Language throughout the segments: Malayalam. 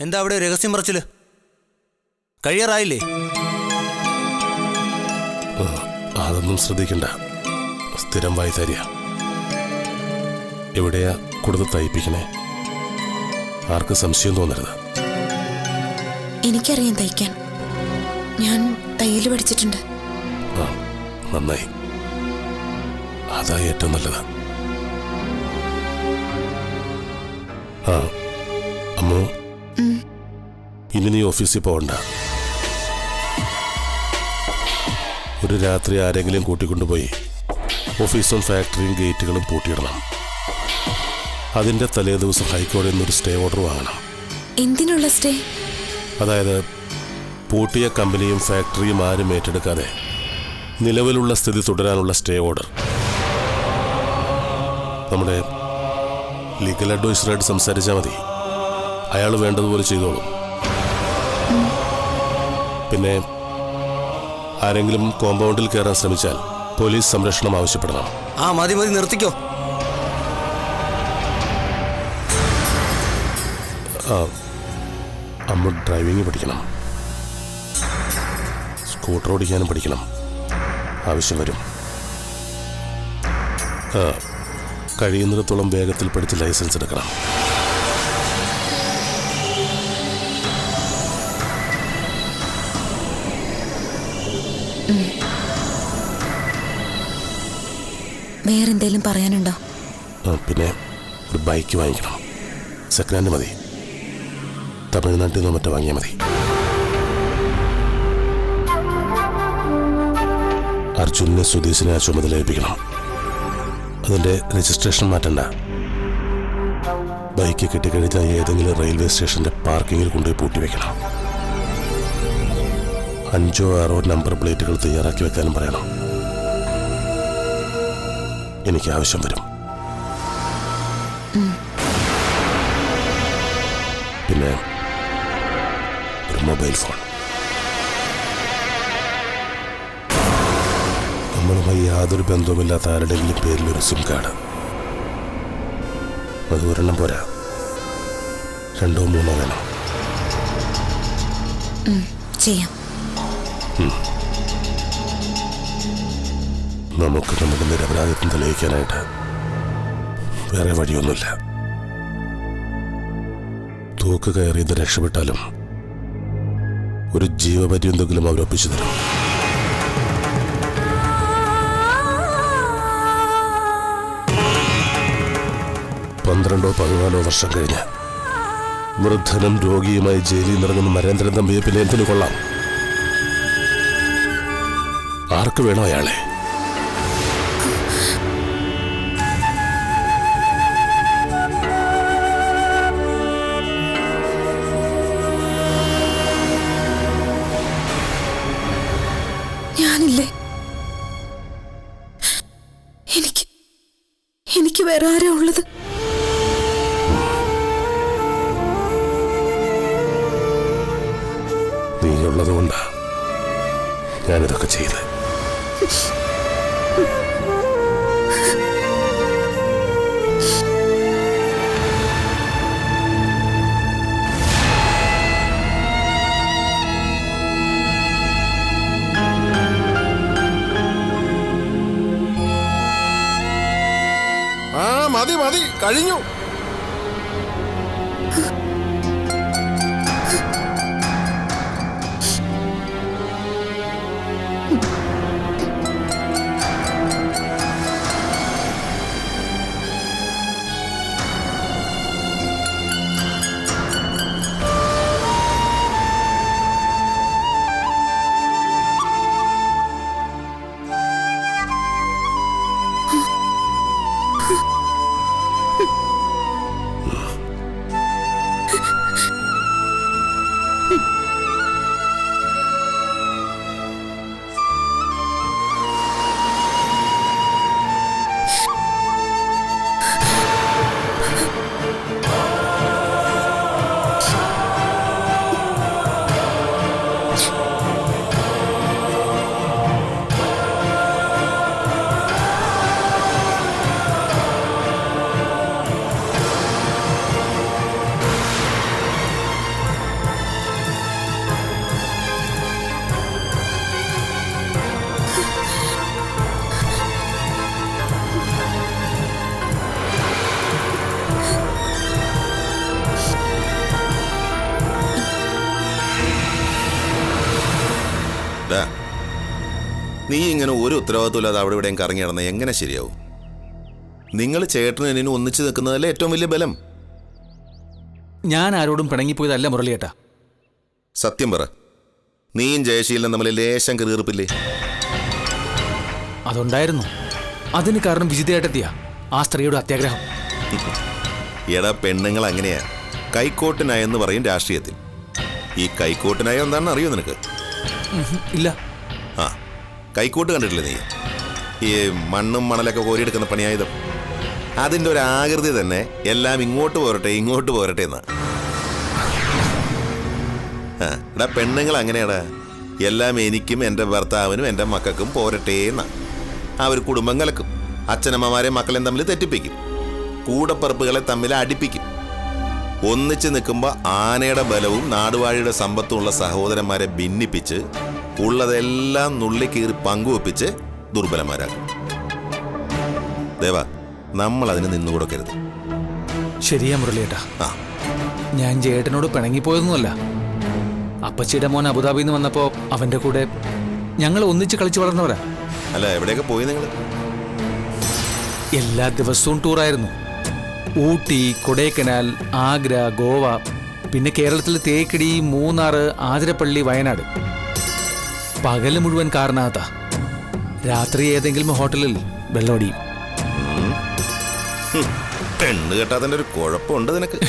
എന്താ അവിടെ രഹസ്യം പറച്ചില്? കഴിയാറായില്ലേ? അതൊന്നും ശ്രദ്ധിക്കണ്ട. സ്ഥിരം വായ്ത്താരിയ. എവിടെയാ കൂടുതൽ തയ്പ്പിക്കണേ? ആർക്ക് സംശയം തോന്നരുത്. എനിക്കറിയാം തയ്ക്കാൻ. ഞാൻ തയ്യൽ പഠിച്ചിട്ടുണ്ട്. ആ, നന്നായി. അതാ ഏറ്റവും നല്ലത്. ആ അമ്മു, ഇനി നീ ഓഫീസിൽ പോകണ്ട. ഒരു രാത്രി ആരെങ്കിലും കൂട്ടിക്കൊണ്ടുപോയി ഓഫീസും ഫാക്ടറിയും ഗേറ്റുകളും പൂട്ടിയിടണം. അതിൻ്റെ തലേ ദിവസം ഹൈക്കോടതിയിൽ നിന്നൊരു സ്റ്റേ ഓർഡർ വാങ്ങണം. എന്തിനുള്ള സ്റ്റേ? അതായത് പൂട്ടിയ കമ്പനിയും ഫാക്ടറിയും ആരും ഏറ്റെടുക്കാതെ നിലവിലുള്ള സ്ഥിതി തുടരാനുള്ള സ്റ്റേ ഓർഡർ. നമ്മുടെ ലീഗൽ അഡ്വൈസറായിട്ട് സംസാരിച്ചാൽ മതി. അയാൾ വേണ്ടതുപോലെ ചെയ്തോളും. പിന്നെ ആരെങ്കിലും കോമ്പൗണ്ടിൽ കയറാൻ ശ്രമിച്ചാൽ പോലീസ് സംരക്ഷണം ആവശ്യപ്പെടണം. ആ മതി മതി, നിർത്തിക്കോ. അമ്മ ഡ്രൈവിംഗ് പഠിക്കണം. സ്കൂട്ടർ ഓടിക്കാനും പഠിക്കണം. ആവശ്യം വരും. കഴിയുന്നിടത്തോളം വേഗത്തിൽ പഠിച്ച് ലൈസൻസ് എടുക്കണം. വേറെന്തേലും പറയാനുണ്ടോ? പിന്നെ ഒരു ബൈക്ക് വാങ്ങിക്കണം. സെക്കൻഡ് ഹാൻഡ് മതി. തമിഴ്നാട്ടിൽ നിന്നോ മറ്റോ വാങ്ങിയാൽ മതി. അർജുനെ സുധീഷിനെ ആ ചുമതല ഏൽപ്പിക്കണം. അതിൻ്റെ രജിസ്ട്രേഷൻ മാറ്റണ്ട. ബൈക്ക് കിട്ടിക്കഴിഞ്ഞാൽ ഏതെങ്കിലും റെയിൽവേ സ്റ്റേഷൻ്റെ പാർക്കിങ്ങിൽ കൊണ്ടുപോയി പൂട്ടി വെക്കണം. 5 or 6 നമ്പർ പ്ലേറ്റുകൾ തയ്യാറാക്കി വെക്കാനും പറയണം. എനിക്ക് ആവശ്യം വരും. പിന്നെ ഒരു മൊബൈൽ ഫോൺ. നമ്മളുമായി യാതൊരു ബന്ധവുമില്ലാത്ത ആരുടെയെങ്കിലും പേരിലൊരു സിം കാർഡ്. അത് ഒരെണ്ണം പോരാ, 2 or 3 വേണം. ചെയ്യാം. നമുക്ക് നമ്മുടെ നിരപരാധിത്വം തെളിയിക്കാനായിട്ട് വേറെ വഴിയൊന്നുമില്ല. തൂക്ക് കയറിയത് രക്ഷപ്പെട്ടാലും ഒരു ജീവപര്യന്തെങ്കിലും അവരൊപ്പിച്ചു തരും. പന്ത്രണ്ടോ 14 വർഷം കഴിഞ്ഞ് വൃദ്ധനും രോഗിയുമായി ജയിലിൽ നിറങ്ങുന്ന നരേന്ദ്രൻ തമ്പിയെ പിന്നെ എന്തിനു കൊള്ളാം? ആർക്ക് വേണോ അയാളെ? ഞാനില്ലേ? എനിക്ക് വേറെ ആരാ ഉള്ളത്? നീയുള്ളത് കൊണ്ടാ ഞാനിതൊക്കെ ചെയ്ത്. മതി മതി, കഴിഞ്ഞു. നീ ഇങ്ങനെ ഒരു ഉത്തരവാദിത്വമില്ലാതെ അവിടെ ഇവിടെയും കറങ്ങി നടന്ന എങ്ങനെ ശരിയാവും? നിങ്ങൾ ചേട്ടനും എന്നിനും ഒന്നിച്ചു നിൽക്കുന്നതല്ലേ ഏറ്റവും വലിയ ബലം. ഞാൻ ആരോടും പിണങ്ങിപ്പോയതല്ല മുരളിയേട്ടാ. സത്യം പറ, നീയും ജയശീലനും തമ്മിൽ ലേശം കീറിപ്പില്ലേ? അതുണ്ടായിരുന്നു. അതിന് കാരണം വിജിതയേട്ടത്തിയാ, ആ സ്ത്രീയുടെ അത്യാഗ്രഹം. എടാ, പെണ്ണുങ്ങൾ അങ്ങനെയാ. കൈക്കോട്ട് നയെന്ന് പറയും രാഷ്ട്രീയത്തിൽ. ഈ കൈക്കോട്ട് നയം എന്താണെന്ന് അറിയോ നിനക്ക്? ഇല്ല. ആ, കൈക്കോട്ട് കണ്ടിട്ടില്ലേ നീ? ഈ മണ്ണും മണലൊക്കെ കോരിയെടുക്കുന്ന പണിയായുധം. അതിൻ്റെ ഒരു ആകൃതി തന്നെ എല്ലാം ഇങ്ങോട്ട് പോരട്ടെ ഇങ്ങോട്ട് പോരട്ടെ എന്നാ. ആ എടാ, പെണ്ണുങ്ങൾ അങ്ങനെയാടാ. എല്ലാം എനിക്കും എൻ്റെ ഭർത്താവിനും എൻ്റെ മക്കൾക്കും പോരട്ടെ എന്നാ. അവർ കുടുംബം കലക്കും, അച്ഛനമ്മമാരെ മക്കളെയും തമ്മിൽ തെറ്റിപ്പിക്കും, കൂടപ്പറപ്പുകളെ തമ്മിൽ അടിപ്പിക്കും. ഒന്നിച്ച് നിൽക്കുമ്പോൾ ആനയുടെ ബലവും നാടുവാഴിയുടെ സമ്പത്തും ഉള്ള സഹോദരന്മാരെ ഭിന്നിപ്പിച്ച് ഉള്ളതെല്ലാം നുള്ളിക്കീറി പങ്കുവെപ്പിച്ച് ദുർബലന്മാരാകും. ദേവാ, നമ്മൾ അതിന് നിന്നുകൊടുക്കരുത്. ശരിയാ മുരളിയേട്ടാ. ആ, ഞാൻ ജയേട്ടനോട് പിണങ്ങിപ്പോയൊന്നുമല്ല. അപ്പച്ചിയുടെ മോൻ അബുദാബിയിൽ നിന്ന് വന്നപ്പോൾ അവൻ്റെ കൂടെ ഞങ്ങൾ ഒന്നിച്ച് കളിച്ചു വളർന്നവരാ. അല്ല, എവിടെയൊക്കെ പോയി നിങ്ങൾ? എല്ലാ ദിവസവും ടൂറായിരുന്നു. ഊട്ടി, കൊടൈക്കനാൽ, ആഗ്ര, ഗോവ, പിന്നെ കേരളത്തിൽ തേക്കടി, മൂന്നാർ, ആതിരപ്പള്ളി, വയനാട്. പകല് മുഴുവൻ കാറിനകത്താ. രാത്രി ഏതെങ്കിലും ഹോട്ടലിൽ വെള്ളമടിയും. പെണ്ണ് കെട്ടാത്തതിൻ്റെ ഒരു കുഴപ്പമുണ്ട് നിനക്ക്.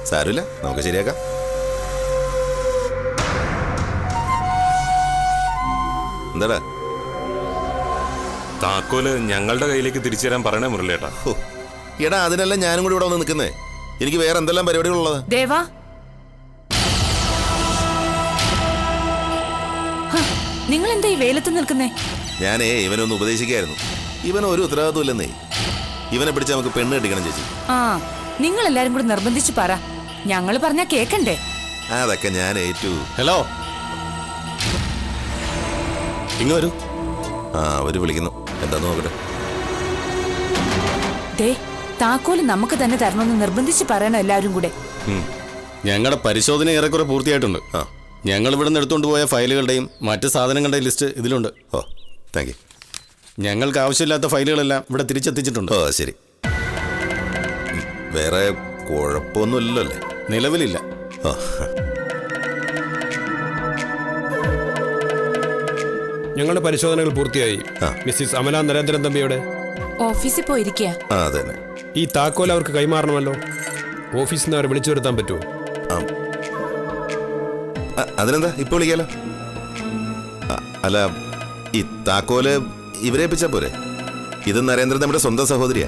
സാരമില്ല, നമുക്ക് ശരിയാക്കാം. എന്താടാ? താക്കോല് ഞങ്ങളുടെ കയ്യിലേക്ക് തിരിച്ചു തരാൻ പറയണേ മുരളിയേട്ടാ. ഹോ, എടാ, അതിനെല്ലാം ഞാനും കൂടി ഇവിടെ വന്ന് നിൽക്കുന്നേ. എനിക്ക് വേറെ എന്തെല്ലാം പരിപാടികളുള്ളത്. ദേവാ, നിങ്ങൾ എന്താ ഈ വെയിലത്ത് നിൽക്കുന്നേ? ഞാനേ ഇവനൊന്ന് ഉപദേശിക്കായിരുന്നു. ഇവനൊരു ഉത്തരവാദിത്വം ഇല്ലെന്നേ. ഇവനെ പിടിച്ച് നമുക്ക് പെണ്ണ് കെട്ടിക്കണം ചേച്ചി. ആ, നിങ്ങൾ എല്ലാരും കൂടി നിർബന്ധിച്ച് പറ. ഞങ്ങള് പറഞ്ഞാ കേക്കണ്ടേ? അതൊക്കെ ഞാൻ ഏറ്റു. ഹലോ, ഇങ്ങ് വരൂ. ആ, അവര് വിളിക്കുന്നു. എന്താന്ന് നോക്കട്ടെ. ദേ, താക്കോല് നമുക്ക് തന്നെ തരണമെന്ന് നിർബന്ധിച്ച് പറയണം എല്ലാവരും കൂടെ. ഞങ്ങളുടെ പരിശോധന ഏറെക്കുറെ പൂർത്തിയായിട്ടുണ്ട്. ആ, ഞങ്ങൾ ഇവിടെ നിന്ന് എടുത്തുകൊണ്ട് പോയ ഫയലുകളുടെയും മറ്റ് സാധനങ്ങളുടെയും ലിസ്റ്റ് ഇതിലുണ്ട്. ഓ, താങ്ക് യു. ഞങ്ങൾക്ക് ആവശ്യമില്ലാത്ത ഫയലുകളെല്ലാം ഇവിടെ തിരിച്ചെത്തിച്ചിട്ടുണ്ട്. ഓ, ശരി. വേറെ കുഴപ്പമൊന്നുമില്ലല്ലോ അല്ലേ? നിലവിലില്ല. ഓ, ഞങ്ങളുടെ പരിശോധനകൾ പൂർത്തിയായി. ആ. മിസ്സിസ് അമല നരേന്ദ്രൻ തമ്പിയുടെ ഓഫീസിൽ പോയിരിക്കുക. ആ, അതന്നെ. ഈ താക്കോൽ അവർക്ക് കൈമാറണമല്ലോ. ഓഫീസിൽ നിന്ന് അവരെ വിളിച്ചു വരുത്താൻ പറ്റുമോ? അതിനെന്താ, ഇപ്പൊ വിളിക്കാലോ. അല്ല, ഈ താക്കോല് ഇവരെ ഏൽപ്പിച്ചാ പോരെ? ഇത് നരേന്ദ്രൻ തമ്മിയുടെ സ്വന്തം സഹോദരിയാ.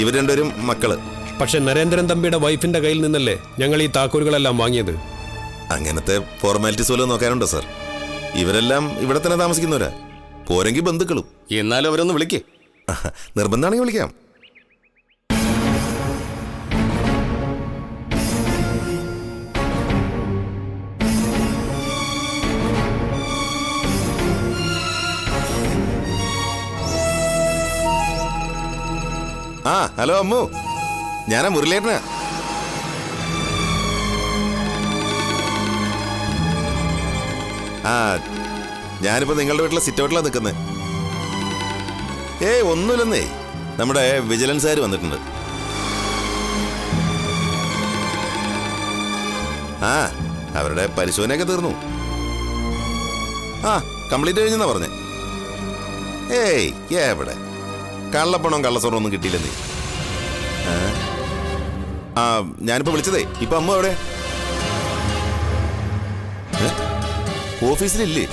ഇവർ രണ്ടുപേരും മക്കള്. പക്ഷെ നരേന്ദ്രൻ തമ്പിയുടെ വൈഫിന്റെ കയ്യിൽ നിന്നല്ലേ ഞങ്ങൾ ഈ താക്കോലുകളെല്ലാം വാങ്ങിയത്. അങ്ങനത്തെ ഫോർമാലിറ്റീസ് വല്ലതും നോക്കാനുണ്ടോ സാർ? ഇവരെല്ലാം ഇവിടെ തന്നെ താമസിക്കുന്നവരാ. പോരെങ്കിൽ ബന്ധുക്കളും. എന്നാലും അവരൊന്ന് വിളിക്കേ. നിർബന്ധമാണെങ്കിൽ വിളിക്കാം. ആ, ഹലോ അമ്മു, ഞാനാ മുരളിയേട്ടനാ. ആ, ഞാനിപ്പോ നിങ്ങളുടെ വീട്ടിലെ സിറ്റ് ഔട്ടിലാണ് നിൽക്കുന്നത്. ഏയ്, ഒന്നുമില്ലെന്നേ. നമ്മുടെ വിജിലൻസുകാർ വന്നിട്ടുണ്ട്. ആ, അവരുടെ പരിശോധനയൊക്കെ തീർന്നു. ആ, കംപ്ലീറ്റ് കഴിഞ്ഞെന്നാ പറഞ്ഞേ. ഏയ്, എവിടെ കള്ളപ്പണവും കള്ളസ്വർണ്ണം ഒന്നും കിട്ടിയില്ലെന്നേ. ആ, ഞാനിപ്പോ വിളിച്ചതേ. ഇപ്പൊ അമ്മ എവിടെ? ഓഫീസിലില്ലേ?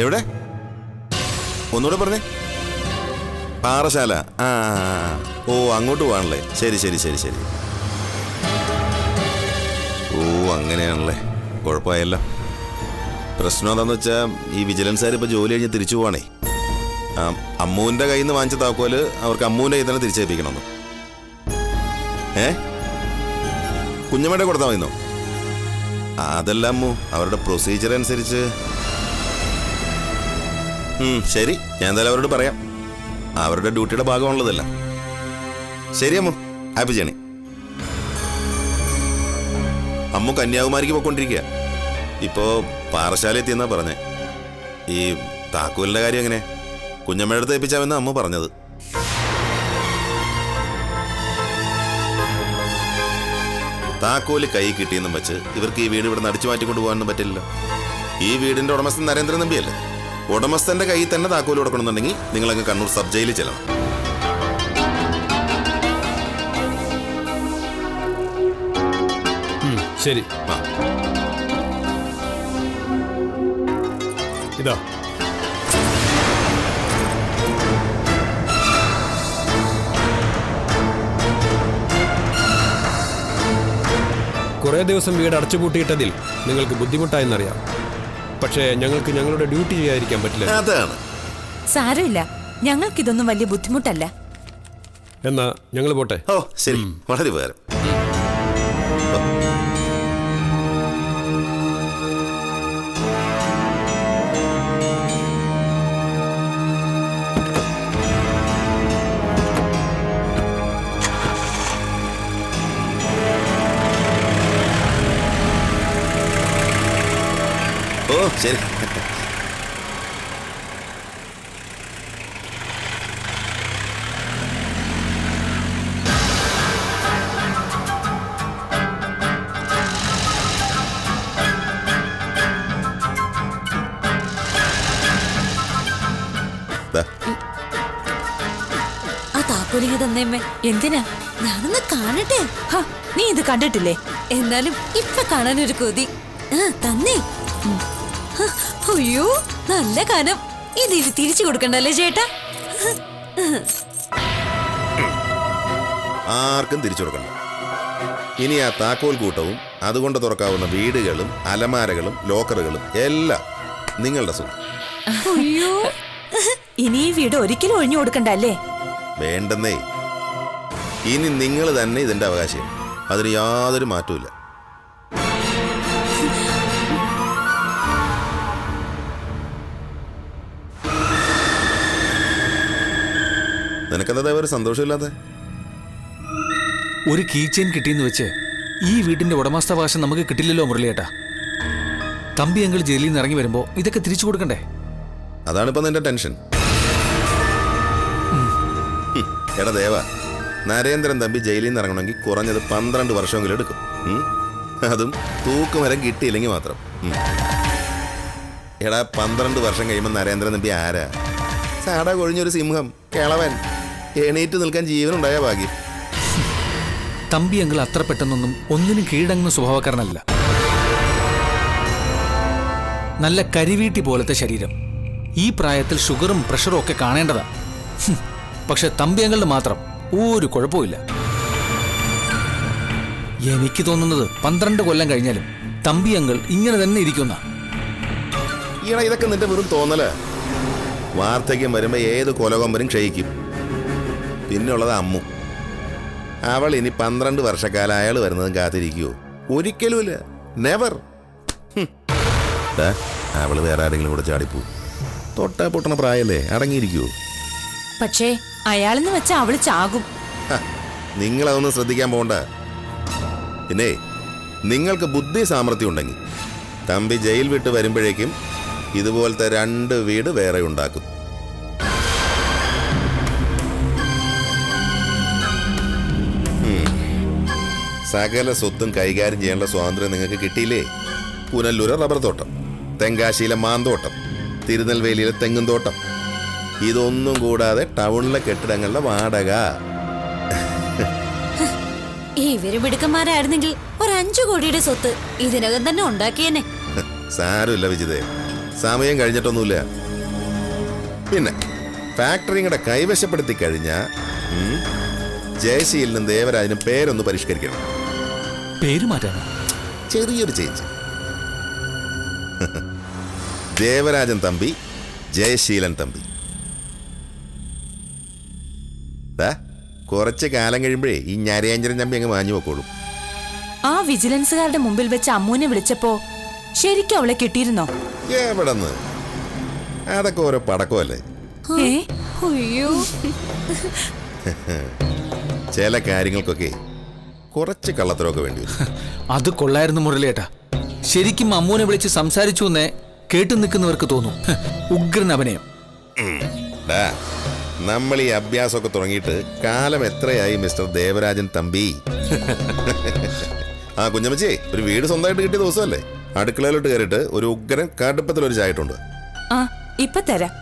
എവിടെ? ഒന്നുകൂടെ പറഞ്ഞേ. പാറശാല. ആ, ഓ, അങ്ങോട്ട് പോകാണല്ലേ. ശരി ശരി ശരി ശരി. ഓ, അങ്ങനെയാണല്ലേ. കുഴപ്പമായല്ലോ. പ്രശ്നം എന്താണെന്ന് വെച്ചാൽ ഈ വിജിലൻസുകാർ ഇപ്പോൾ ജോലി കഴിഞ്ഞ് തിരിച്ചു പോവാണേ. അമ്മൂൻ്റെ കയ്യിൽ നിന്ന് വാങ്ങിച്ച താക്കോല് അവർക്ക് അമ്മൂൻ്റെ കയ്യിൽ തന്നെ തിരിച്ചേൽപ്പിക്കണമെന്ന്. കുഞ്ഞമ്മയുടെ കൊടുത്താൽ മതിന്നോ? അതല്ല അമ്മു, അവരുടെ പ്രൊസീജിയർ അനുസരിച്ച്. ശരി, ഞാൻ എന്തായാലും അവരോട് പറയാം. അവരുടെ ഡ്യൂട്ടിയുടെ ഭാഗമാണുള്ളതല്ല. ശരി അമ്മു, ഹാപ്പി ജേണി. അമ്മു കന്യാകുമാരിക്ക് പോയിക്കൊണ്ടിരിക്കുക. ഇപ്പോൾ പാറശാല എത്തിയെന്നാ പറഞ്ഞേ. ഈ താക്കോലിന്റെ കാര്യം എങ്ങനെ? കുഞ്ഞമ്മയുടെ അടുത്ത് ഏൽപ്പിച്ചാമെന്ന് അമ്മ പറഞ്ഞത്. താക്കോല് കൈ കിട്ടിയെന്നും വെച്ച് ഇവർക്ക് ഈ വീട് ഇവിടെ അടിച്ചു മാറ്റിക്കൊണ്ട് പോകാനൊന്നും പറ്റില്ലല്ലോ. ഈ വീടിന്റെ ഉടമസ്ഥൻ നരേന്ദ്രൻ നമ്പിയല്ലേ. ഉടമസ്ഥന്റെ കയ്യിൽ തന്നെ താക്കോല് കൊടുക്കണമെന്നുണ്ടെങ്കിൽ നിങ്ങളങ്ങ് കണ്ണൂർ സബ് ജയിലിൽ ചെല്ലണം. ശരി, ആ, ഇതാ. കുറേ ദിവസം വീട് അടച്ചുപൂട്ടിയിട്ടതിൽ നിങ്ങൾക്ക് ബുദ്ധിമുട്ടായെന്നറിയാം. പക്ഷേ ഞങ്ങൾക്ക് ഞങ്ങളുടെ ഡ്യൂട്ടി ചെയ്യാതിരിക്കാൻ പറ്റില്ല. അതാണ്. സാരമില്ല, ഞങ്ങൾക്കിതൊന്നും വലിയ ബുദ്ധിമുട്ടല്ല. എന്നാ ഞങ്ങൾ പോട്ടെ. ഓ ശരി, വളരെ ഉപകാരം. ഓ ശരി. ദാ, ആ താക്കോലിങ്ങ തന്നേമ്മേ. എന്തിനാ? ഞാനൊന്ന് കാണട്ടെ. ഹ, നീ ഇത് കണ്ടിട്ടില്ലേ? എന്നാലും ഇപ്പൊ കാണാനൊരു കൊതി. തന്നേ. അയ്യോ, നല്ല കനം. ഇതിന് തിരിച്ചു കൊടുക്കണ്ടല്ലേ ചേട്ടാ? ആർക്കും തിരിച്ചു കൊടുക്കണ്ട. ഇനി ആ താക്കോൽ കൂട്ടവും അതുകൊണ്ട് തുറക്കാവുന്ന വീടുകളും അലമാരകളും ലോക്കറുകളും എല്ലാം നിങ്ങളുടെ സ്വന്തം. അയ്യോ, ഇനി ഈ വീട് ഒരിക്കലും ഒഴിഞ്ഞു കൊടുക്കണ്ടല്ലേ? വേണ്ടെന്നേ. ഇനി നിങ്ങൾ തന്നെ ഇതിന്റെ അവകാശം. അതിന് യാതൊരു മാറ്റവും. നിനക്കെന്താ ഒരു സന്തോഷമില്ലാതെ? ഒരു കീ ചെയിൻ കിട്ടിയെന്ന് വെച്ച് ഈ വീടിന്റെ ഉടമസ്ഥാവകാശം നമുക്ക് കിട്ടില്ലല്ലോ മുരളിയേട്ടാ. തമ്പി അങ്കിൾ ജയിലിൽ നിന്ന് ഇറങ്ങി വരുമ്പോ ഇതൊക്കെ തിരിച്ചു കൊടുക്കണ്ടേ? അതാണിപ്പോ നിന്റെ ടെൻഷൻ. എടാ ദേവ, നരേന്ദ്രൻ തമ്പി ജയിലിൽ നിന്ന് ഇറങ്ങണമെങ്കിൽ കുറഞ്ഞത് 12 വർഷമെങ്കിലും എടുക്കും. അതും തൂക്കുമരം കിട്ടിയില്ലെങ്കിൽ മാത്രം. എടാ 12 വർഷം കഴിയുമ്പോൾ നരേന്ദ്രൻ തമ്പി ആരാ? സാട കൊഴിഞ്ഞൊരു സിംഹം, കിളവൻ. എണീറ്റ് നിൽക്കാൻ ജീവനുണ്ടായ ഭാഗ്യം. തമ്പി അങ്കിൾ അത്ര പെട്ടെന്നൊന്നും ഒന്നിനും കീഴടങ്ങുന്ന സ്വഭാവക്കാരനല്ല. നല്ല കരിവീട്ടി പോലത്തെ ശരീരം. ഈ പ്രായത്തിൽ ഷുഗറും പ്രഷറും ഒക്കെ കാണേണ്ടതാ. പക്ഷെ തമ്പി അങ്കിളിന് മാത്രം ഒരു കുഴപ്പമില്ല. എനിക്ക് തോന്നുന്നത് 12 കൊല്ലം കഴിഞ്ഞാലും തമ്പി അങ്കിൾ ഇങ്ങനെ തന്നെ ഇരിക്കുന്ന. ഈടാ, ഇതൊക്കെ നിന്റെ വെറും തോന്നല. വാർദ്ധക്യം വരുമ്പോ ഏത് കൊലകൊമ്പനും ക്ഷയിക്കും. പിന്നുള്ളത് അമ്മു. അവൾ ഇനി 12 വർഷക്കാലം അയാൾ വരുന്നതും കാത്തിരിക്കുവോ? ഒരിക്കലുമില്ല. നെവർ. അവള് വേറെ ആരെങ്കിലും കൂടെ ചാടിപ്പോ. തൊട്ടാ പൊട്ടണ പ്രായല്ലേ, അടങ്ങിയിരിക്കുവോ? പക്ഷേ അയാളെന്ന് വെച്ചാ അവള് ചാകും. നിങ്ങളതൊന്നും ശ്രദ്ധിക്കാൻ പോണ്ട. പിന്നെ നിങ്ങൾക്ക് ബുദ്ധി സാമർഥ്യം ഉണ്ടെങ്കിൽ തമ്പി ജയിൽ വിട്ട് വരുമ്പോഴേക്കും ഇതുപോലത്തെ 2 വീട് വേറെ ഉണ്ടാക്കും. സകല സ്വത്തും കൈകാര്യം ചെയ്യാനുള്ള സ്വാതന്ത്ര്യം നിങ്ങൾക്ക് കിട്ടിയില്ലേ? പുനല്ലൂരെ റബ്ബർ തോട്ടം, തെങ്കാശിയിലെ മാന്തോട്ടം, തിരുനെൽവേലിയിലെ തെങ്ങും തോട്ടം. ഇതൊന്നും കൂടാതെ ടൗണിലെ കെട്ടിടങ്ങളുടെ വാടക. ഇവര് മിടുക്കന്മാരായിരുന്നെങ്കിൽ ഒരു 5 കോടിയുടെ സ്വത്ത് ഇതിനകം തന്നെ ഉണ്ടാക്കിയേനെ. സാരമില്ല വിജിതേ, സമയം കഴിഞ്ഞിട്ടൊന്നുമില്ല. പിന്നെ ഫാക്ടറിയുടെ കൈവശപ്പെടുത്തി കഴിഞ്ഞാൽ ജയശീലിനും ദേവരാജനും പേരൊന്ന് പരിഷ്കരിക്കണം. പേര് മാറ്റാനോ? ചെറിയൊരു ചേഞ്ച്. ദേവരാജൻ തമ്പി, ജയശീലൻ തമ്പി. കുറച്ച് കാലം കഴിയുമ്പോഴേ ഈ ഞരയാഞ്ചരൻ തമ്പി അങ്ങ് മാഞ്ഞു പോക്കോളും. ആ വിജിലൻസുകാരുടെ മുമ്പിൽ വെച്ച് അമ്മൂനെ വിളിച്ചപ്പോ ശരിക്കും അവളെ കിട്ടിയിരുന്നോ? എവിടെന്ന്? അതൊക്കെ ഓരോ പടക്കമല്ലേ. അയ്യോ, ചില കാര്യങ്ങൾക്കൊക്കെ കുറച്ച് കള്ളത്തരമൊക്കെ വേണ്ടി വരും. അത് കൊള്ളായിരുന്നു മുരളിയേട്ടാ. ശരിക്കും അമ്മൂനെ വിളിച്ച് സംസാരിച്ചു എന്നേ കേട്ടു നിൽക്കുന്നവർക്ക് തോന്നും ഉഗ്രൻ അഭിനയം. ഡാ, നമ്മൾ ഈ അഭ്യാസമൊക്കെ തുടങ്ങിയിട്ട് കാലം എത്രയായി മിസ്റ്റർ ദേവരാജൻ തമ്പി? ആ കുഞ്ഞമ്മച്ചേ, ഒരു വീട് സ്വന്തമായിട്ട് കിട്ടിയ ദിവസമല്ലേ? അടുക്കളയിലോട്ട് കയറിയിട്ട് ഒരു ഉഗ്രൻ കടുപ്പത്തിലൊരു ചായട്ടുണ്ട്. ആ ഇപ്പൊ തരാം.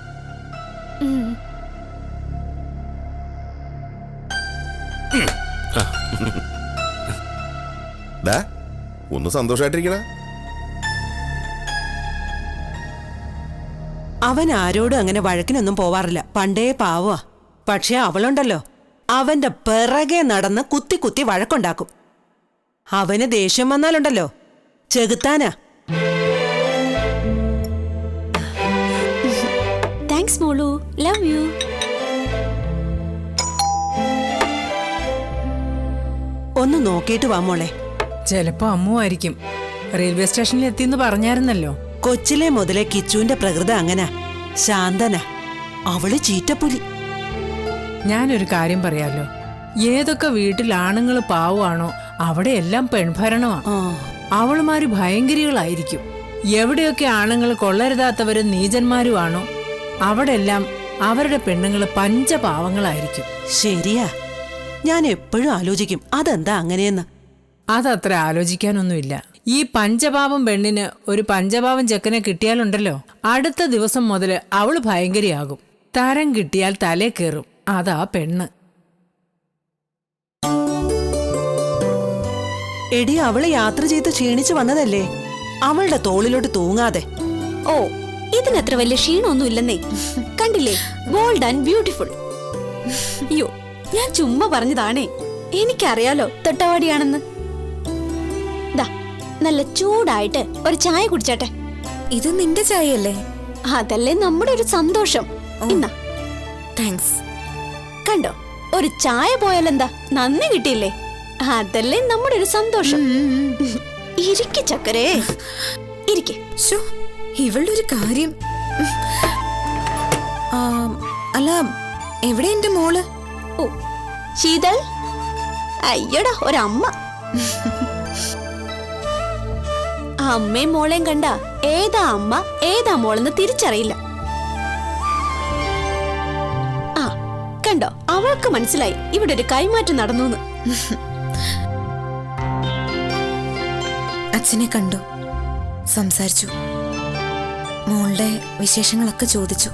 ഡാ, ഒന്ന് സന്തോഷമായിട്ടിരിക്കണ. അവൻ ആരോടും അങ്ങനെ വഴക്കിനൊന്നും പോവാറില്ല, പണ്ടേ പാവാ. പക്ഷെ അവളുണ്ടല്ലോ, അവന്റെ പിറകെ നടന്ന് കുത്തി കുത്തി വഴക്കുണ്ടാക്കും. അവന് ദേഷ്യം വന്നാലുണ്ടല്ലോ, ചെകുത്താനാ. താങ്ക്സ് മോളു, ലവ് യു. ഒന്ന് നോക്കിയിട്ട് വാ മോളെ. ചിലപ്പോ അമ്മുവായിരിക്കും. റെയിൽവേ സ്റ്റേഷനിൽ എത്തിന്ന് പറഞ്ഞായിരുന്നല്ലോ. കൊച്ചിലെ മുതലേ കിച്ചുവിന്റെ പ്രകൃതം അങ്ങനാ, ശാന്തനാ. അവള് ചീറ്റപ്പുലി. ഞാനൊരു കാര്യം പറയാലോ, ഏതൊക്കെ വീട്ടിൽ ആണുങ്ങൾ പാവമാണോ അവിടെയെല്ലാം പെൺഭരണമാണ്. അവളുമാര് ഭയങ്കരികളായിരിക്കും. എവിടെയൊക്കെ ആണുങ്ങൾ കൊള്ളരുതാത്തവരും നീചന്മാരുമാണോ അവിടെല്ലാം അവരുടെ പെണ്ണുങ്ങൾ പഞ്ചപാവങ്ങളായിരിക്കും. ശരിയാ, ഞാൻ എപ്പോഴും ആലോചിക്കും അതെന്താ അങ്ങനെയെന്ന്. അതത്ര ആലോചിക്കാനൊന്നുമില്ല. ഈ പഞ്ചപാവം പെണ്ണിന് ഒരു പഞ്ചപാവം ചെക്കനെ കിട്ടിയാലുണ്ടല്ലോ, അടുത്ത ദിവസം മുതൽ അവള് ഭയങ്കരിയാകും. തരം കിട്ടിയാൽ തലേ കയറും. അതാ പെണ്ണ്. എടി, അവള് യാത്ര ചെയ്ത് ക്ഷീണിച്ചു വന്നതല്ലേ, അവളുടെ തോളിലോട്ട് തൂങ്ങാതെ. ഓ, ഇതിനത്ര വലിയ ക്ഷീണമൊന്നും ഇല്ലെന്നേ. കണ്ടില്ലേ, ബോൾഡ് ആൻഡ് ബ്യൂട്ടിഫുൾ. അയ്യോ, ഞാൻ ചുമ്മാ പറഞ്ഞതാണേ. എനിക്കറിയാലോ തൊട്ടവാടിയാണെന്ന്. ദാ, നല്ല ചൂടായിട്ട് ഒരു ചായ കുടിച്ചാട്ടെ. ഇത് നിന്റെ ചായയല്ലേ? അതല്ലേ നമ്മുടെ ഒരു സന്തോഷം. ഇന്നാ. താങ്ക്സ്. കണ്ടോ, ഒരു ചായ പോയാലെന്താ, നന്ദി കിട്ടിയില്ലേ? അതല്ലേ നമ്മുടെ ഒരു സന്തോഷം. ഇരിക്ക് ചക്കരേ, ഇരിക്കെ. ഇവളുടെ ഒരു കാര്യം. അല്ല, എവിടെ എന്റെ മോള്? ഓ, ശീതൾ. അയ്യടാ, ഒരമ്മ. അമ്മയും മോളെയും കണ്ട ഏതാ അമ്മ ഏതാ മോളെന്ന് തിരിച്ചറിയില്ല. ആ കണ്ടോ, അവൾക്ക് മനസ്സിലായി ഇവിടെ ഒരു കൈമാറ്റം നടന്നു. അച്ഛനെ കണ്ടു, സംസാരിച്ചു, മോളുടെ വിശേഷങ്ങളൊക്കെ ചോദിച്ചു.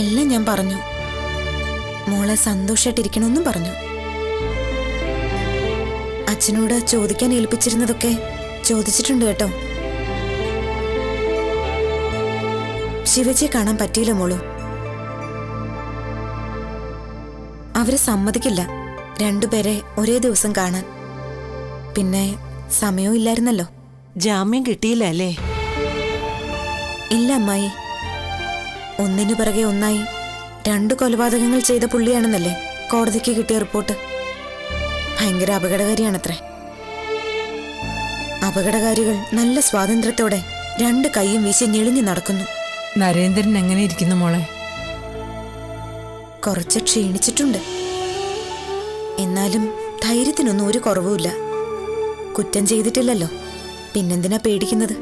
എല്ലാം ഞാൻ പറഞ്ഞു. മോളെ സന്തോഷായിട്ടിരിക്കണമെന്നും പറഞ്ഞു. അച്ഛനോട് ചോദിക്കാൻ ഏൽപ്പിച്ചിരുന്നതൊക്കെ ചോദിച്ചിട്ടുണ്ട് കേട്ടോ. ശിവജിയെ കാണാൻ പറ്റിയില്ല മോളു. അവര് സമ്മതിക്കില്ല രണ്ടുപേരെ ഒരേ ദിവസം കാണാൻ. പിന്നെ സമയവും ഇല്ലായിരുന്നല്ലോ. ജാമ്യം കിട്ടിയില്ല അല്ലേ? ഇല്ല അമ്മായി. ഒന്നിനു പിറകെ ഒന്നായി 2 കൊലപാതകങ്ങൾ ചെയ്ത പുള്ളിയാണെന്നല്ലേ കോടതിക്ക് കിട്ടിയ റിപ്പോർട്ട്. ഭയങ്കര അപകടകാരിയാണത്രേ. അപകടകാരികൾ നല്ല സ്വാതന്ത്ര്യത്തോടെ 2 കൈയും വീശി ഞെളിഞ്ഞു നടക്കുന്നു. നരേന്ദ്രൻ എങ്ങനെ ഇരിക്കുന്നു മോളെ? കുറച്ച് ക്ഷീണിച്ചിട്ടുണ്ട്. എന്നാലും ധൈര്യത്തിനൊന്നും ഒരു കുറവുമില്ല. കുറ്റം ചെയ്തിട്ടില്ലല്ലോ, പിന്നെന്തിനാ പേടിക്കുന്നത്?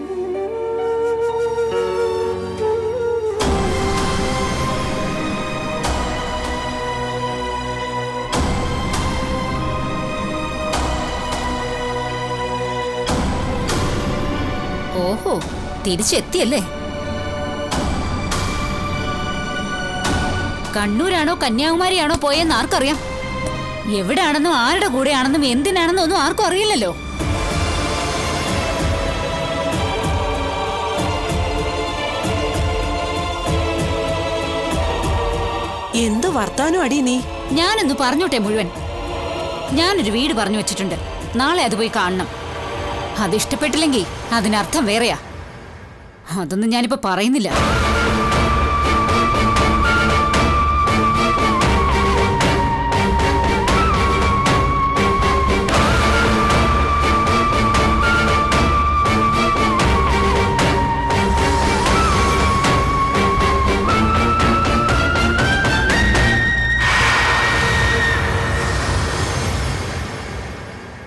ഓഹോ, തിരിച്ചെത്തിയല്ലേ? കണ്ണൂരാണോ കന്യാകുമാരിയാണോ പോയെന്ന് ആർക്കറിയാം? എവിടെയാണെന്നും ആരുടെ കൂടെയാണെന്നും എന്തിനാണെന്നും ഒന്നും ആർക്കും അറിയില്ലല്ലോ. എന്ത് വർത്താനം അടി നീ? ഞാനൊന്ന് പറഞ്ഞോട്ടെ മുഴുവൻ. ഞാനൊരു വീട് പറഞ്ഞു വെച്ചിട്ടുണ്ട്, നാളെ അത് പോയി കാണണം. അതിഷ്ടപ്പെട്ടില്ലെങ്കിൽ അതിനർത്ഥം വേറെയാ. അതൊന്നും ഞാനിപ്പോ പറയുന്നില്ല.